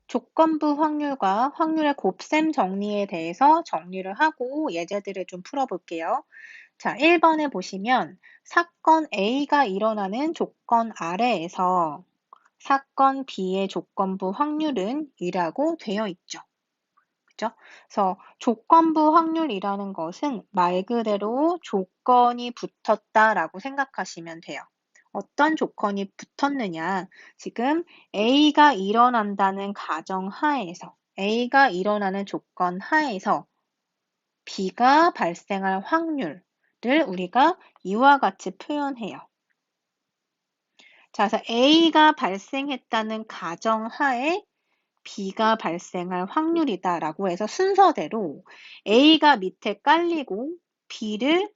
조건부 확률과 확률의 곱셈 정리에 대해서 정리를 하고 예제들을 좀 풀어볼게요. 자, 1번에 보시면 사건 A가 일어나는 조건 아래에서 사건 B의 조건부 확률은 2라고 되어 있죠. 그죠? 그래서 조건부 확률이라는 것은 말 그대로 조건이 붙었다라고 생각하시면 돼요. 어떤 조건이 붙었느냐? 지금 A가 일어난다는 가정하에서, A가 일어나는 조건 하에서 B가 발생할 확률을 우리가 이와 같이 표현해요. 자, 그래서 A가 발생했다는 가정하에 B가 발생할 확률이다라고 해서 순서대로 A가 밑에 깔리고 B를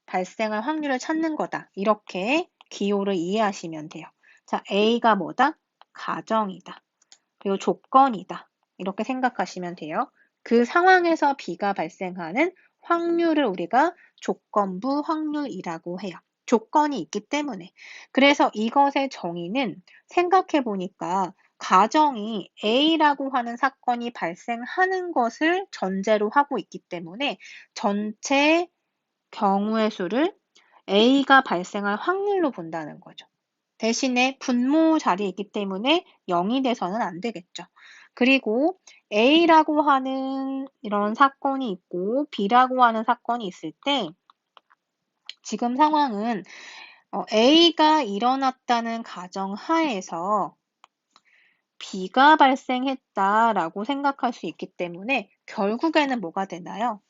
발생할 확률을 찾는 거다. 이렇게 기호를 이해하시면 돼요. 자, A가 뭐다? 가정이다. 그리고 조건이다. 이렇게 생각하시면 돼요. 그 상황에서 B가 발생하는 확률을 우리가 조건부 확률이라고 해요. 조건이 있기 때문에. 그래서 이것의 정의는 생각해 보니까 가정이 A라고 하는 사건이 발생하는 것을 전제로 하고 있기 때문에 전체 경우의 수를 A가 발생할 확률로 본다는 거죠. 대신에 분모 자리에 있기 때문에 0이 돼서는 안 되겠죠. 그리고 A라고 하는 이런 사건이 있고 B라고 하는 사건이 있을 때 지금 상황은 A가 일어났다는 가정하에서 B가 발생했다라고 생각할 수 있기 때문에 결국에는 뭐가 되나요?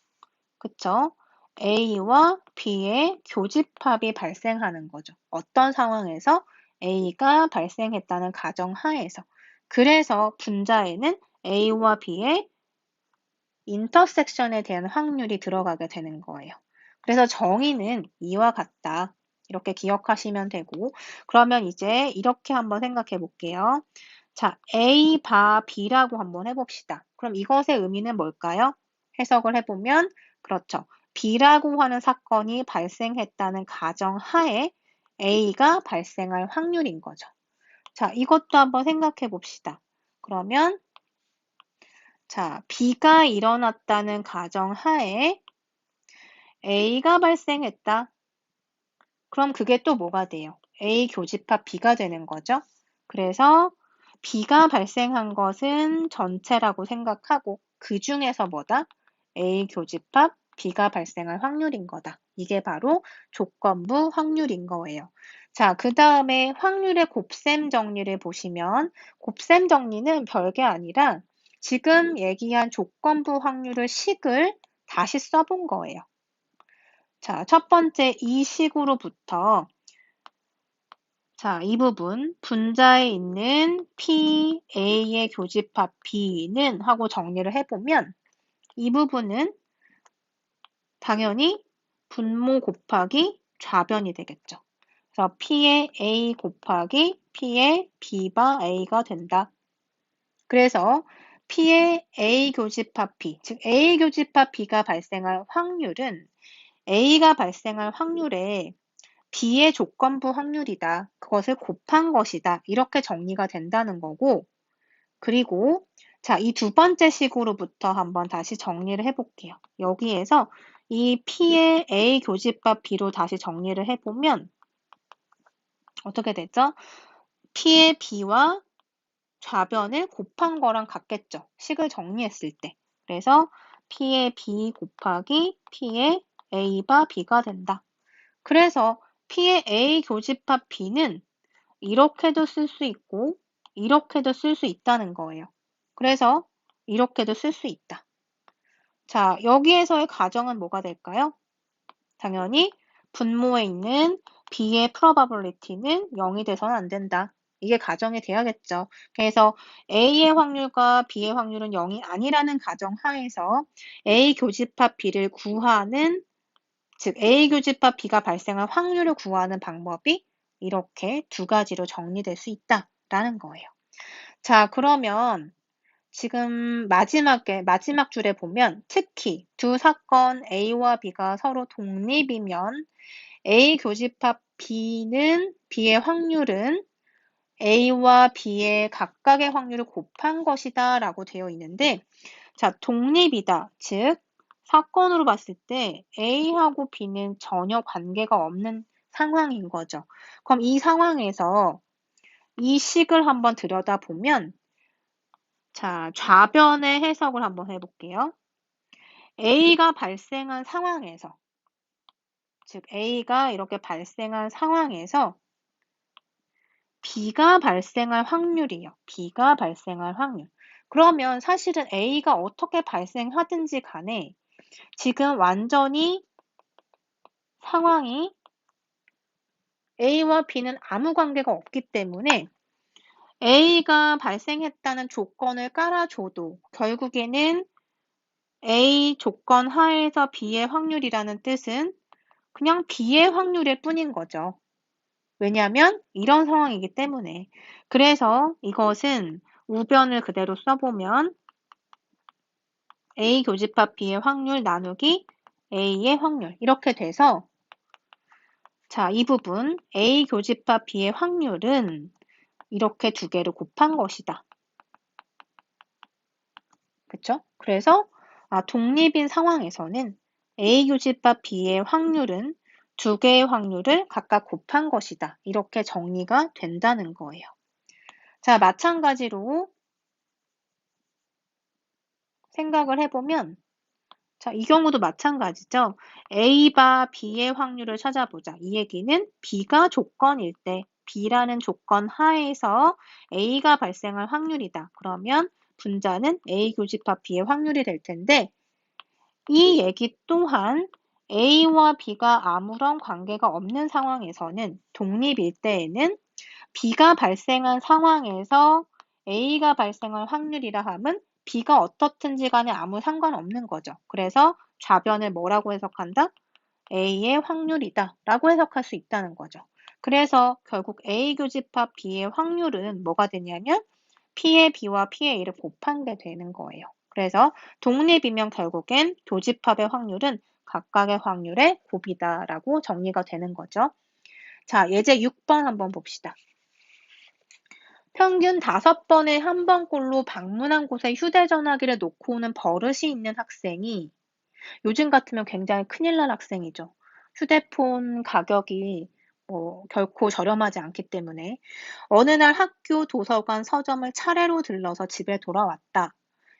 그쵸? A와 B의 교집합이 발생하는 거죠. 어떤 상황에서? A가 발생했다는 가정하에서. 그래서 분자에는 A와 B의 인터섹션에 대한 확률이 들어가게 되는 거예요. 그래서 정의는 이와 같다. 이렇게 기억하시면 되고, 그러면 이제 이렇게 한번 생각해 볼게요. 자, A 바 B라고 한번 해봅시다. 그럼 이것의 의미는 뭘까요? 해석을 해보면, 그렇죠. B라고 하는 사건이 발생했다는 가정하에 A가 발생할 확률인 거죠. 자, 이것도 한번 생각해 봅시다. 그러면, 자, B가 일어났다는 가정하에 A가 발생했다. 그럼 그게 또 뭐가 돼요? A 교집합 B가 되는 거죠. 그래서 B가 발생한 것은 전체라고 생각하고 그 중에서 뭐다? A 교집합 B가 발생할 확률인 거다. 이게 바로 조건부 확률인 거예요. 자, 그 다음에 확률의 곱셈 정리를 보시면 곱셈 정리는 별게 아니라 지금 얘기한 조건부 확률을 식을 다시 써본 거예요. 자, 첫 번째 이 식으로부터 자, 이 부분 분자에 있는 P, A의 교집합 B는 하고 정리를 해보면 이 부분은 당연히 분모 곱하기 좌변이 되겠죠. 그래서 P의 A 곱하기 P의 B바 A가 된다. 그래서 P의 A 교집합 B, 즉 A 교집합 B가 발생할 확률은 A가 발생할 확률에 B의 조건부 확률이다. 그것을 곱한 것이다. 이렇게 정리가 된다는 거고, 그리고 자, 이 두 번째 식으로부터 한번 다시 정리를 해볼게요. 여기에서 이 P의 A 교집합 B로 다시 정리를 해보면 어떻게 되죠? P의 B와 좌변을 곱한 거랑 같겠죠. 식을 정리했을 때. 그래서 P의 B 곱하기 P의 A바 B가 된다. 그래서 P의 A 교집합 B는 이렇게도 쓸 수 있고 이렇게도 쓸 수 있다는 거예요. 그래서 이렇게도 쓸 수 있다. 자, 여기에서의 가정은 뭐가 될까요? 당연히 분모에 있는 B의 probability는 0이 돼서는 안 된다. 이게 가정이 돼야겠죠. 그래서 A의 확률과 B의 확률은 0이 아니라는 가정 하에서 A 교집합 B를 구하는 즉 A 교집합 B가 발생할 확률을 구하는 방법이 이렇게 두 가지로 정리될 수 있다라는 거예요. 자, 그러면 지금 마지막 줄에 보면 특히 두 사건 A와 B가 서로 독립이면 A 교집합 B의 확률은 A와 B의 각각의 확률을 곱한 것이다 라고 되어 있는데, 자, 독립이다. 즉, 사건으로 봤을 때 A하고 B는 전혀 관계가 없는 상황인 거죠. 그럼 이 상황에서 이 식을 한번 들여다보면, 자, 좌변의 해석을 한번 해볼게요. A가 발생한 상황에서, 즉 A가 이렇게 발생한 상황에서 B가 발생할 확률이요. B가 발생할 확률. 그러면 사실은 A가 어떻게 발생하든지 간에 지금 완전히 상황이 A와 B는 아무 관계가 없기 때문에 A가 발생했다는 조건을 깔아줘도 결국에는 A 조건 하에서 B의 확률이라는 뜻은 그냥 B의 확률일 뿐인 거죠. 왜냐하면 이런 상황이기 때문에. 그래서 이것은 우변을 그대로 써보면 A 교집합 B의 확률 나누기 A의 확률 이렇게 돼서, 자, 이 부분 A 교집합 B의 확률은 이렇게 두 개를 곱한 것이다. 그쵸? 그래서 독립인 상황에서는 A 교집합 B의 확률은 두 개의 확률을 각각 곱한 것이다. 이렇게 정리가 된다는 거예요. 자, 마찬가지로 생각을 해보면, 자, 이 경우도 마찬가지죠. A바 B의 확률을 찾아보자. 이 얘기는 B가 조건일 때, B라는 조건 하에서 A가 발생할 확률이다. 그러면 분자는 A 교집합 B의 확률이 될 텐데, 이 얘기 또한 A와 B가 아무런 관계가 없는 상황에서는, 독립일 때에는 B가 발생한 상황에서 A가 발생할 확률이라 함은 B가 어떻든지 간에 아무 상관없는 거죠. 그래서 좌변을 뭐라고 해석한다? A의 확률이다 라고 해석할 수 있다는 거죠. 그래서 결국 A 교집합 B의 확률은 뭐가 되냐면 P의 B와 P의 A를 곱한 게 되는 거예요. 그래서 독립이면 결국엔 교집합의 확률은 각각의 확률의 곱이다 라고 정리가 되는 거죠. 자, 예제 6번 한번 봅시다. 평균 5번에 한 번꼴로 방문한 곳에 휴대전화기를 놓고 오는 버릇이 있는 학생이, 요즘 같으면 굉장히 큰일 날 학생이죠. 휴대폰 가격이 결코 저렴하지 않기 때문에 어느 날 학교 도서관 서점을 차례로 들러서 집에 돌아왔다.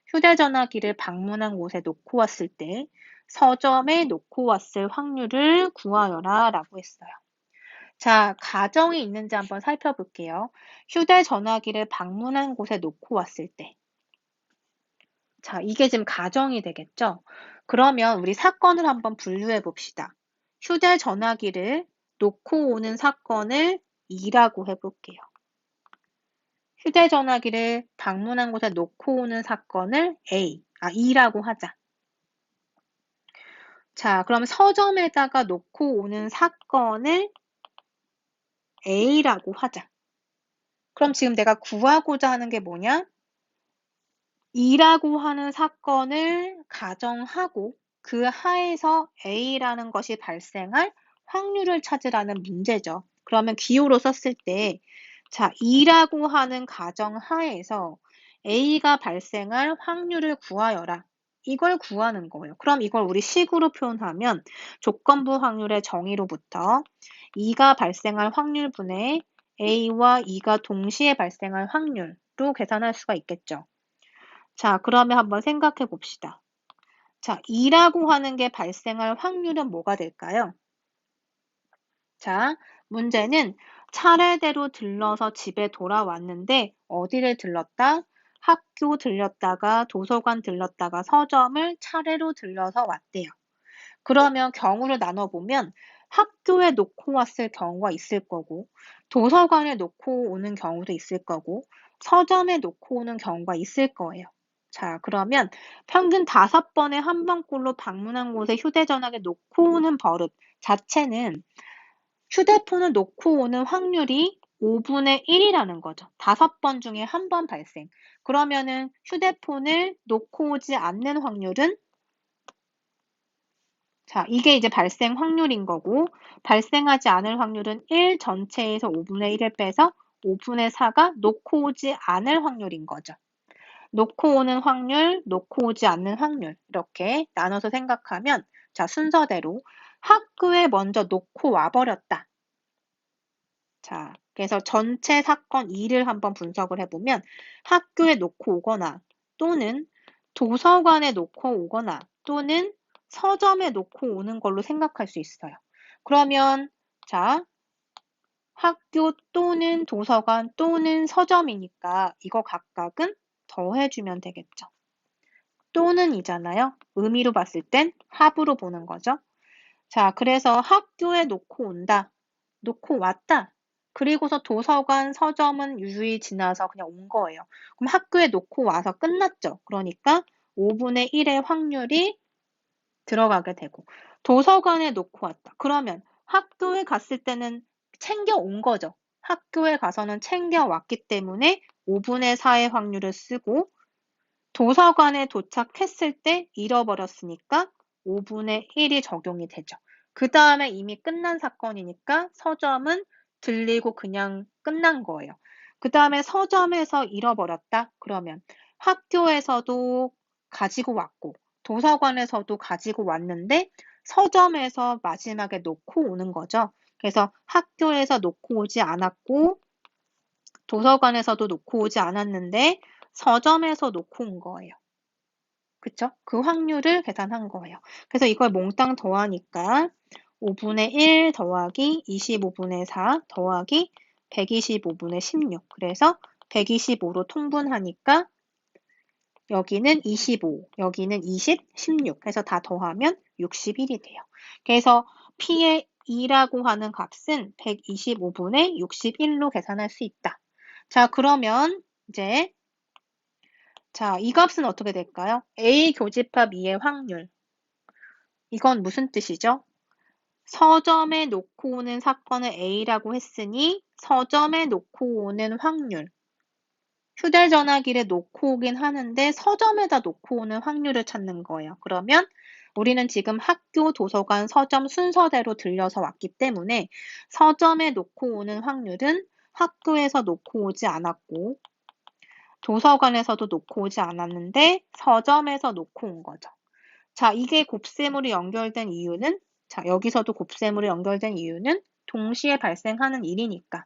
휴대전화기를 방문한 곳에 놓고 왔을 때 서점에 놓고 왔을 확률을 구하여라 라고 했어요. 자, 가정이 있는지 한번 살펴볼게요. 휴대전화기를 방문한 곳에 놓고 왔을 때. 자, 이게 지금 가정이 되겠죠? 그러면 우리 사건을 한번 분류해 봅시다. 휴대전화기를 놓고 오는 사건을 2라고 해볼게요. 휴대전화기를 방문한 곳에 놓고 오는 사건을 2라고 하자. 자, 그럼 서점에다가 놓고 오는 사건을 A라고 하자. 그럼 지금 내가 구하고자 하는 게 뭐냐? 2라고 하는 사건을 가정하고 그 하에서 A라는 것이 발생할 확률을 찾으라는 문제죠. 그러면 기호로 썼을 때, 자, 2라고 하는 가정 하에서 A가 발생할 확률을 구하여라. 이걸 구하는 거예요. 그럼 이걸 우리 식으로 표현하면 조건부 확률의 정의로부터 2가 발생할 확률분의 A와 2가 동시에 발생할 확률로 계산할 수가 있겠죠. 자, 그러면 한번 생각해 봅시다. 자, 2라고 하는 게 발생할 확률은 뭐가 될까요? 자, 문제는 차례대로 들러서 집에 돌아왔는데 어디를 들렀다? 학교 들렸다가 도서관 들렀다가 서점을 차례로 들러서 왔대요. 그러면 경우를 나눠보면 학교에 놓고 왔을 경우가 있을 거고 도서관에 놓고 오는 경우도 있을 거고 서점에 놓고 오는 경우가 있을 거예요. 자, 그러면 평균 5번에 한 번꼴로 방문한 곳에 휴대전화기를 놓고 오는 버릇 자체는 휴대폰을 놓고 오는 확률이 5분의 1이라는 거죠. 5번 중에 한 번 발생. 그러면은 휴대폰을 놓고 오지 않는 확률은, 자, 이게 이제 발생 확률인 거고 발생하지 않을 확률은 1 전체에서 5분의 1을 빼서 5분의 4가 놓고 오지 않을 확률인 거죠. 놓고 오는 확률, 놓고 오지 않는 확률 이렇게 나눠서 생각하면 자, 순서대로 학교에 먼저 놓고 와버렸다. 자, 그래서 전체 사건 2를 한번 분석을 해보면 학교에 놓고 오거나 또는 도서관에 놓고 오거나 또는 서점에 놓고 오는 걸로 생각할 수 있어요. 그러면 자, 학교 또는 도서관 또는 서점이니까 이거 각각은 더해주면 되겠죠. 또는 이잖아요. 의미로 봤을 땐 합으로 보는 거죠. 자, 그래서 학교에 놓고 온다. 놓고 왔다. 그리고서 도서관, 서점은 유유히 지나서 그냥 온 거예요. 그럼 학교에 놓고 와서 끝났죠. 그러니까 5분의 1의 확률이 들어가게 되고 도서관에 놓고 왔다. 그러면 학교에 갔을 때는 챙겨 온 거죠. 학교에 가서는 챙겨 왔기 때문에 5분의 4의 확률을 쓰고 도서관에 도착했을 때 잃어버렸으니까 5분의 1이 적용이 되죠. 그 다음에 이미 끝난 사건이니까 서점은 들리고 그냥 끝난 거예요. 그 다음에 서점에서 잃어버렸다? 그러면 학교에서도 가지고 왔고 도서관에서도 가지고 왔는데 서점에서 마지막에 놓고 오는 거죠. 그래서 학교에서 놓고 오지 않았고 도서관에서도 놓고 오지 않았는데 서점에서 놓고 온 거예요. 그쵸? 그 확률을 계산한 거예요. 그래서 이걸 몽땅 더하니까 5분의 1 더하기 25분의 4 더하기 125분의 16. 그래서 125로 통분하니까 여기는 25, 여기는 20, 16 해서 다 더하면 61이 돼요. 그래서 P의 2라고 하는 값은 125분의 61로 계산할 수 있다. 자, 그러면 이제 자, 이 값은 어떻게 될까요? A 교집합 2의 확률. 이건 무슨 뜻이죠? 서점에 놓고 오는 사건을 A라고 했으니 서점에 놓고 오는 확률. 휴대전화기를 놓고 오긴 하는데 서점에다 놓고 오는 확률을 찾는 거예요. 그러면 우리는 지금 학교, 도서관, 서점 순서대로 들려서 왔기 때문에 서점에 놓고 오는 확률은 학교에서 놓고 오지 않았고 도서관에서도 놓고 오지 않았는데 서점에서 놓고 온 거죠. 자, 이게 곱셈으로 연결된 이유는 자, 여기서도 곱셈으로 연결된 이유는 동시에 발생하는 일이니까.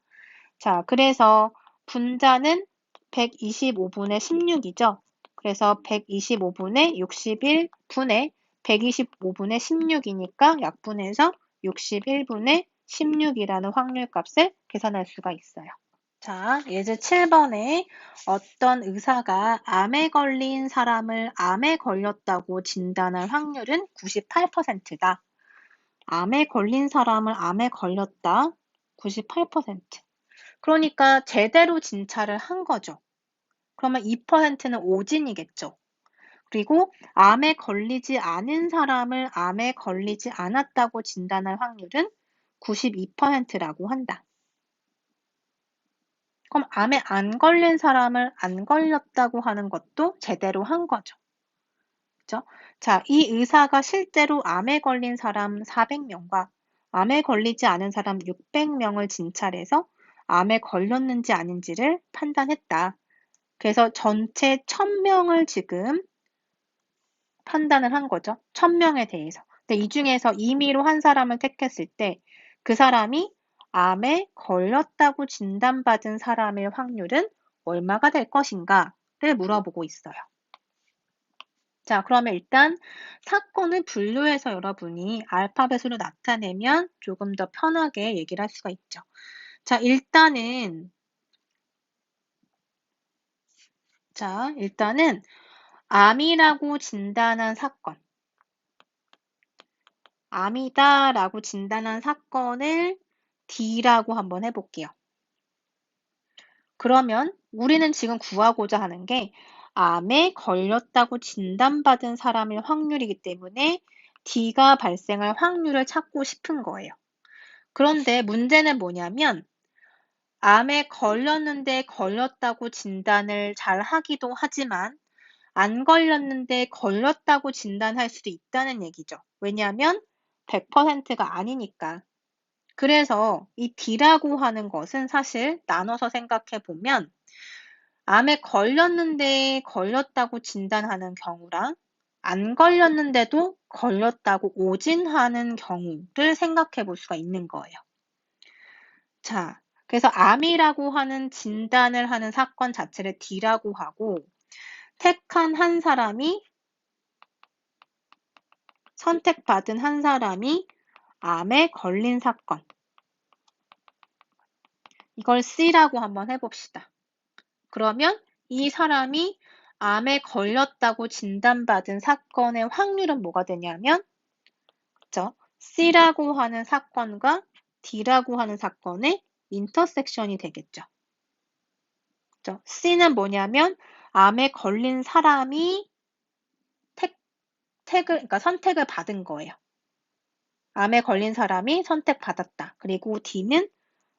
자, 그래서 분자는 125분의 16이죠. 그래서 125분의 61분의 125분의 16이니까 약분해서 61분의 16이라는 확률값을 계산할 수가 있어요. 자, 예제 7번에 어떤 의사가 암에 걸린 사람을 암에 걸렸다고 진단할 확률은 98%다. 암에 걸린 사람을 암에 걸렸다. 98%. 그러니까 제대로 진찰을 한 거죠. 그러면 2%는 오진이겠죠. 그리고 암에 걸리지 않은 사람을 암에 걸리지 않았다고 진단할 확률은 92%라고 한다. 그럼 암에 안 걸린 사람을 안 걸렸다고 하는 것도 제대로 한 거죠. 그죠? 자, 이 의사가 실제로 암에 걸린 사람 400명과 암에 걸리지 않은 사람 600명을 진찰해서 암에 걸렸는지 아닌지를 판단했다. 그래서 전체 1000명을 지금 판단을 한 거죠. 1000명에 대해서. 근데 이 중에서 임의로 한 사람을 택했을 때 그 사람이 암에 걸렸다고 진단받은 사람의 확률은 얼마가 될 것인가를 물어보고 있어요. 자, 그러면 일단 사건을 분류해서 여러분이 알파벳으로 나타내면 조금 더 편하게 얘기를 할 수가 있죠. 자, 일단은 암이라고 진단한 사건. 암이다라고 진단한 사건을 D라고 한번 해볼게요. 그러면 우리는 지금 구하고자 하는 게 암에 걸렸다고 진단받은 사람의 확률이기 때문에 D가 발생할 확률을 찾고 싶은 거예요. 그런데 문제는 뭐냐면 암에 걸렸는데 걸렸다고 진단을 잘 하기도 하지만 안 걸렸는데 걸렸다고 진단할 수도 있다는 얘기죠. 왜냐하면 100%가 아니니까. 그래서 이 D라고 하는 것은 사실 나눠서 생각해 보면 암에 걸렸는데 걸렸다고 진단하는 경우랑 안 걸렸는데도 걸렸다고 오진하는 경우를 생각해 볼 수가 있는 거예요. 자, 그래서 암이라고 하는 진단을 하는 사건 자체를 D라고 하고 택한 한 사람이 선택받은 한 사람이 암에 걸린 사건 이걸 C라고 한번 해봅시다. 그러면 이 사람이 암에 걸렸다고 진단받은 사건의 확률은 뭐가 되냐면 그쵸? C라고 하는 사건과 D라고 하는 사건의 인터섹션이 되겠죠. 그쵸? C는 뭐냐면 암에 걸린 사람이 그러니까 선택을 받은 거예요. 암에 걸린 사람이 선택받았다. 그리고 D는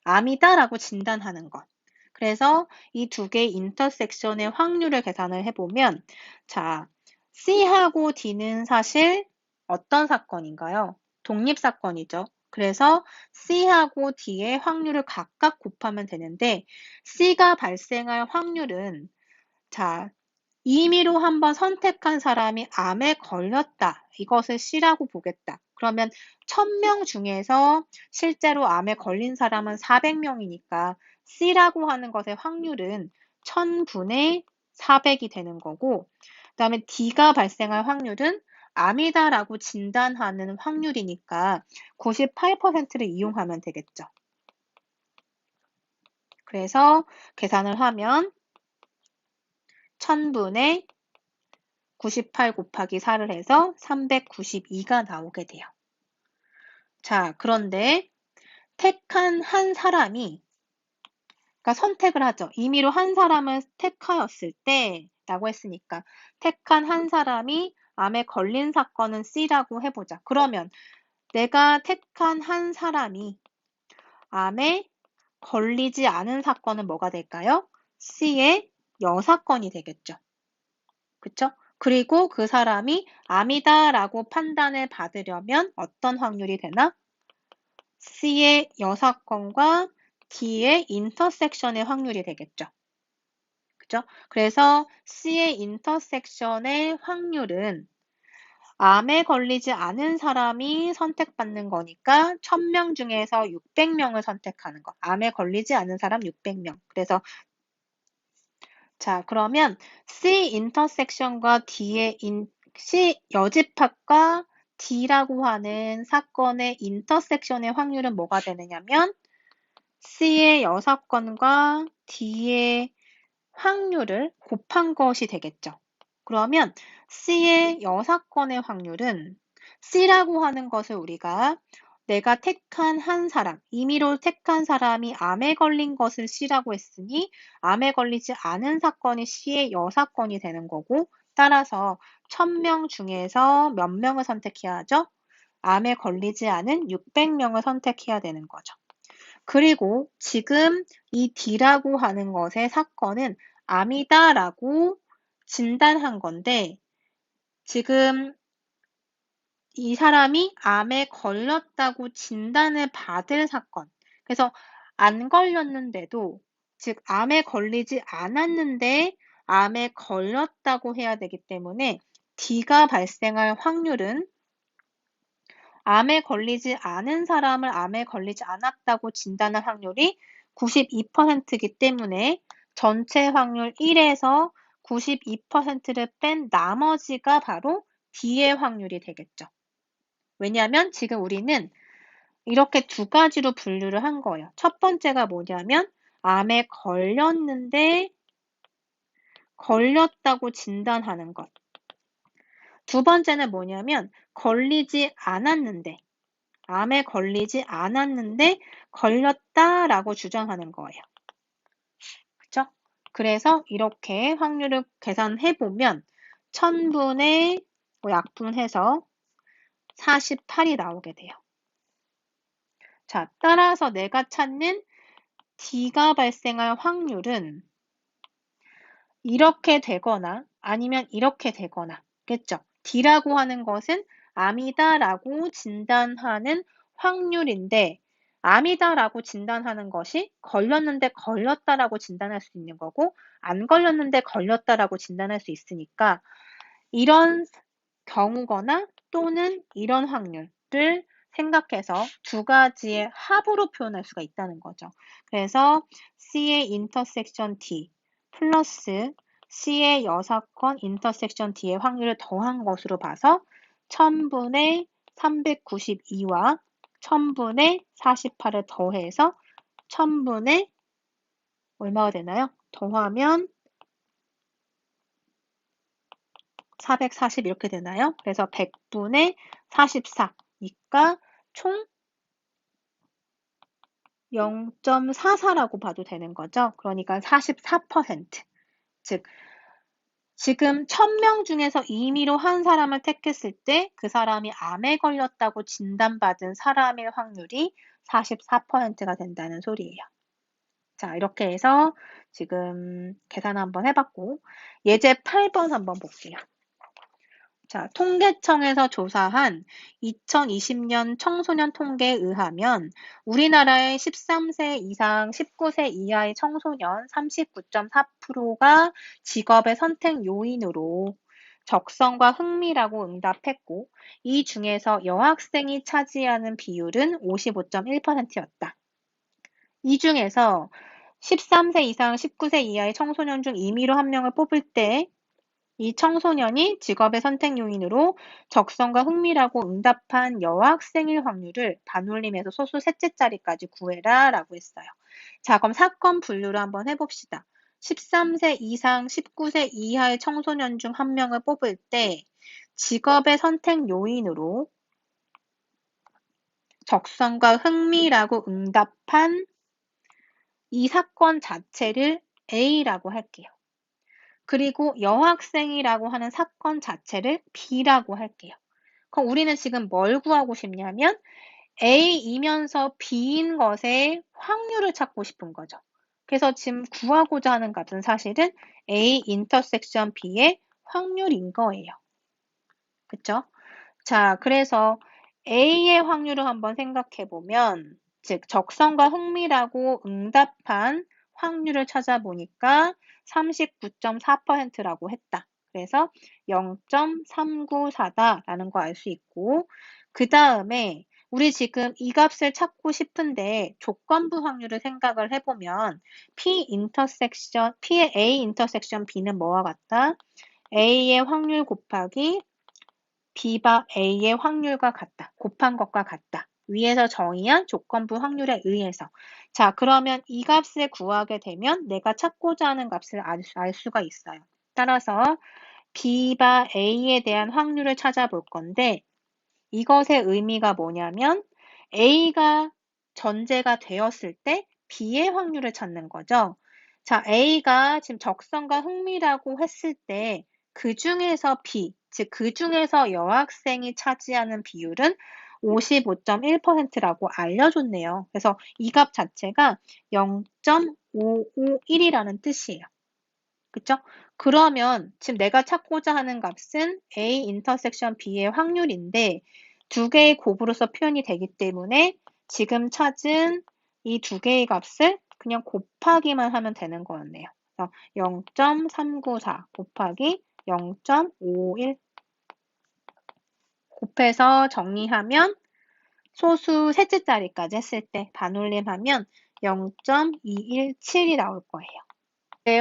암이다라고 진단하는 것. 그래서 이 두 개의 인터섹션의 확률을 계산을 해보면 자, C하고 D는 사실 어떤 사건인가요? 독립사건이죠. 그래서 C하고 D의 확률을 각각 곱하면 되는데 C가 발생할 확률은 자, 임의로 한번 선택한 사람이 암에 걸렸다. 이것을 C라고 보겠다. 그러면 1000명 중에서 실제로 암에 걸린 사람은 400명이니까 C라고 하는 것의 확률은 1000분의 400이 되는 거고 그 다음에 D가 발생할 확률은 암이다라고 진단하는 확률이니까 98%를 이용하면 되겠죠. 그래서 계산을 하면 1000분의 98 곱하기 4를 해서 392가 나오게 돼요. 자, 그런데 택한 한 사람이 그러니까 선택을 하죠. 임의로 한 사람을 택하였을 때 라고 했으니까 택한 한 사람이 암에 걸린 사건은 C라고 해보자. 그러면 내가 택한 한 사람이 암에 걸리지 않은 사건은 뭐가 될까요? C의 여사건이 되겠죠. 그쵸? 그리고 그 사람이 암이다라고 판단을 받으려면 어떤 확률이 되나? C의 여사건과 D의 인터섹션의 확률이 되겠죠. 그죠? 그래서 C의 인터섹션의 확률은 암에 걸리지 않은 사람이 선택받는 거니까 1000명 중에서 600명을 선택하는 거. 암에 걸리지 않은 사람 600명. 그래서 자, 그러면 C 인터섹션과 C 여집합과 D라고 하는 사건의 인터섹션의 확률은 뭐가 되느냐면 C의 여사건과 D의 확률을 곱한 것이 되겠죠. 그러면 C의 여사건의 확률은 C라고 하는 것을 우리가 내가 택한 한 사람, 임의로 택한 사람이 암에 걸린 것을 C라고 했으니 암에 걸리지 않은 사건이 C의 여사건이 되는 거고 따라서 1000명 중에서 몇 명을 선택해야 하죠? 암에 걸리지 않은 600명을 선택해야 되는 거죠. 그리고 지금 이 D라고 하는 것의 사건은 암이다라고 진단한 건데 지금 이 사람이 암에 걸렸다고 진단을 받을 사건. 그래서 안 걸렸는데도 즉 암에 걸리지 않았는데 암에 걸렸다고 해야 되기 때문에 D가 발생할 확률은 암에 걸리지 않은 사람을 암에 걸리지 않았다고 진단할 확률이 92%이기 때문에 전체 확률 1에서 92%를 뺀 나머지가 바로 D의 확률이 되겠죠. 왜냐하면 지금 우리는 이렇게 두 가지로 분류를 한 거예요. 첫 번째가 뭐냐면 암에 걸렸는데 걸렸다고 진단하는 것. 두 번째는 뭐냐면 걸리지 않았는데 암에 걸리지 않았는데 걸렸다라고 주장하는 거예요. 그쵸? 그래서 이렇게 확률을 계산해 보면 1000분의 약분해서 48이 나오게 돼요. 자, 따라서 내가 찾는 D가 발생할 확률은 이렇게 되거나 아니면 이렇게 되거나 겠죠? D라고 하는 것은 암이다라고 진단하는 확률인데 암이다라고 진단하는 것이 걸렸는데 걸렸다라고 진단할 수 있는 거고 안 걸렸는데 걸렸다라고 진단할 수 있으니까 이런 경우거나 또는 이런 확률을 생각해서 두 가지의 합으로 표현할 수가 있다는 거죠. 그래서 C의 인터섹션 D 플러스 C의 여사건 인터섹션 D의 확률을 더한 것으로 봐서 1000분의 392와 1000분의 48을 더해서 1000분의 얼마가 되나요? 더하면 440 이렇게 되나요? 그래서 100분의 44니까 총 0.44라고 봐도 되는 거죠. 그러니까 44%. 즉, 지금 1000명 중에서 임의로 한 사람을 택했을 때 그 사람이 암에 걸렸다고 진단받은 사람의 확률이 44%가 된다는 소리예요. 자, 이렇게 해서 지금 계산 한번 해봤고, 예제 8번 한번 볼게요. 자, 통계청에서 조사한 2020년 청소년 통계에 의하면 우리나라의 13세 이상 19세 이하의 청소년 39.4%가 직업의 선택 요인으로 적성과 흥미라고 응답했고, 이 중에서 여학생이 차지하는 비율은 55.1%였다. 이 중에서 13세 이상 19세 이하의 청소년 중 임의로 한 명을 뽑을 때 이 청소년이 직업의 선택 요인으로 적성과 흥미라고 응답한 여학생일 확률을 반올림해서 소수 셋째 자리까지 구해라 라고 했어요. 자, 그럼 사건 분류를 한번 해봅시다. 13세 이상 19세 이하의 청소년 중 한 명을 뽑을 때 직업의 선택 요인으로 적성과 흥미라고 응답한 이 사건 자체를 A라고 할게요. 그리고 여학생이라고 하는 사건 자체를 B라고 할게요. 그럼 우리는 지금 뭘 구하고 싶냐면 A이면서 B인 것의 확률을 찾고 싶은 거죠. 그래서 지금 구하고자 하는 값은 사실은 A 인터섹션 B의 확률인 거예요. 그쵸? 자, 그래서 A의 확률을 한번 생각해 보면, 즉, 적성과 흥미라고 응답한 확률을 찾아보니까 39.4%라고 했다. 그래서 0.394다라는 거 알 수 있고, 그 다음에 우리 지금 이 값을 찾고 싶은데 조건부 확률을 생각을 해보면 P의 A 인터섹션 B는 뭐와 같다? A의 확률 곱하기 B바 A의 확률과 같다. 곱한 것과 같다. 위에서 정의한 조건부 확률에 의해서. 자, 그러면 이 값을 구하게 되면 내가 찾고자 하는 값을 알 수가 있어요. 따라서 B바 A에 대한 확률을 찾아볼 건데 이것의 의미가 뭐냐면 A가 전제가 되었을 때 B의 확률을 찾는 거죠. 자, A가 지금 적성과 흥미라고 했을 때 그 중에서 B, 즉 그 중에서 여학생이 차지하는 비율은 55.1%라고 알려줬네요. 그래서 이 값 자체가 0.551이라는 뜻이에요. 그쵸? 그러면 지금 내가 찾고자 하는 값은 A 인터섹션 B의 확률인데 두 개의 곱으로서 표현이 되기 때문에 지금 찾은 이 두 개의 값을 그냥 곱하기만 하면 되는 거였네요. 0.394 곱하기 0.51 곱해서 정리하면 소수 셋째 자리까지 했을 때 반올림하면 0.217이 나올 거예요.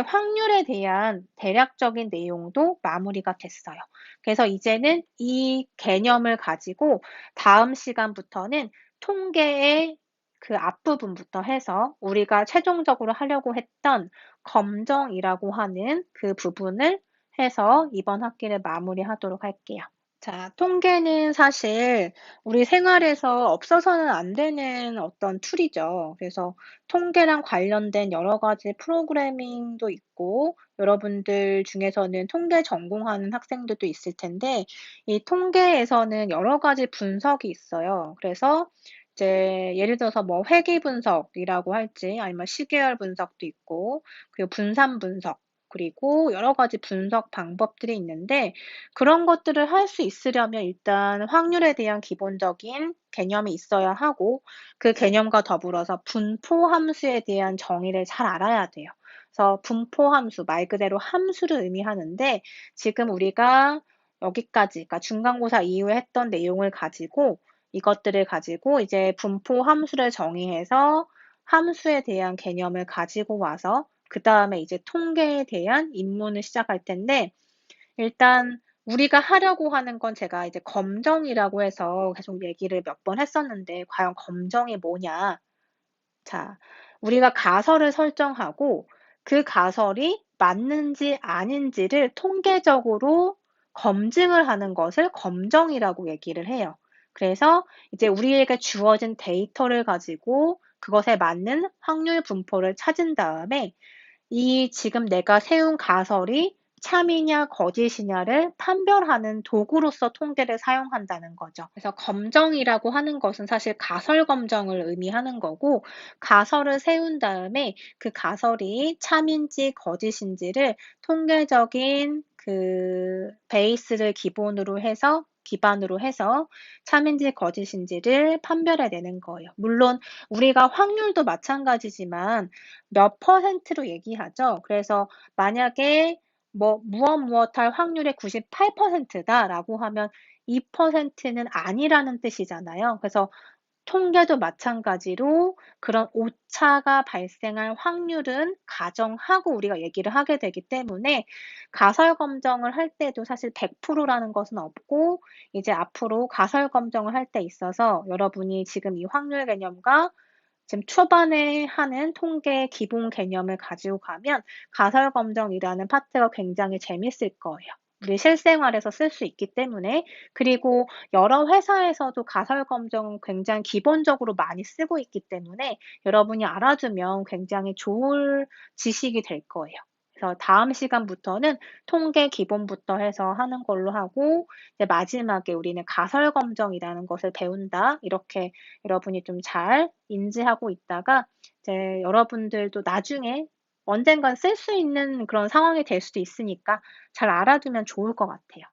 확률에 대한 대략적인 내용도 마무리가 됐어요. 그래서 이제는 이 개념을 가지고 다음 시간부터는 통계의 그 앞부분부터 해서 우리가 최종적으로 하려고 했던 검정이라고 하는 그 부분을 해서 이번 학기를 마무리하도록 할게요. 자, 통계는 사실 우리 생활에서 없어서는 안 되는 어떤 툴이죠. 그래서 통계랑 관련된 여러 가지 프로그래밍도 있고, 여러분들 중에서는 통계 전공하는 학생들도 있을 텐데, 이 통계에서는 여러 가지 분석이 있어요. 그래서 이제 예를 들어서 뭐 회귀 분석이라고 할지, 아니면 시계열 분석도 있고, 그리고 분산 분석, 그리고 여러 가지 분석 방법들이 있는데 그런 것들을 할 수 있으려면 일단 확률에 대한 기본적인 개념이 있어야 하고 그 개념과 더불어서 분포 함수에 대한 정의를 잘 알아야 돼요. 그래서 분포 함수, 말 그대로 함수를 의미하는데 지금 우리가 여기까지, 그러니까 중간고사 이후에 했던 내용을 가지고 이것들을 가지고 이제 분포 함수를 정의해서 함수에 대한 개념을 가지고 와서 그 다음에 이제 통계에 대한 입문을 시작할 텐데 일단 우리가 하려고 하는 건 제가 이제 검정이라고 해서 계속 얘기를 몇 번 했었는데 과연 검정이 뭐냐? 자, 우리가 가설을 설정하고 그 가설이 맞는지 아닌지를 통계적으로 검증을 하는 것을 검정이라고 얘기를 해요. 그래서 이제 우리에게 주어진 데이터를 가지고 그것에 맞는 확률 분포를 찾은 다음에 이 지금 내가 세운 가설이 참이냐 거짓이냐를 판별하는 도구로서 통계를 사용한다는 거죠. 그래서 검정이라고 하는 것은 사실 가설 검정을 의미하는 거고 가설을 세운 다음에 그 가설이 참인지 거짓인지를 통계적인 그 베이스를 기반으로 해서 참인지 거짓인지를 판별해내는 거예요. 물론 우리가 확률도 마찬가지지만 몇 퍼센트로 얘기하죠. 그래서 만약에 뭐 무엇할 확률이 98%다라고 하면 2%는 아니라는 뜻이잖아요. 그래서 통계도 마찬가지로 그런 오차가 발생할 확률은 가정하고 우리가 얘기를 하게 되기 때문에 가설 검정을 할 때도 사실 100%라는 것은 없고 이제 앞으로 가설 검정을 할 때 있어서 여러분이 지금 이 확률 개념과 지금 초반에 하는 통계 기본 개념을 가지고 가면 가설 검정이라는 파트가 굉장히 재밌을 거예요. 우리 실생활에서 쓸 수 있기 때문에 그리고 여러 회사에서도 가설 검정은 굉장히 기본적으로 많이 쓰고 있기 때문에 여러분이 알아두면 굉장히 좋은 지식이 될 거예요. 그래서 다음 시간부터는 통계 기본부터 해서 하는 걸로 하고 이제 마지막에 우리는 가설 검정이라는 것을 배운다. 이렇게 여러분이 좀 잘 인지하고 있다가 이제 여러분들도 나중에 언젠간 쓸 수 있는 그런 상황이 될 수도 있으니까 잘 알아두면 좋을 것 같아요.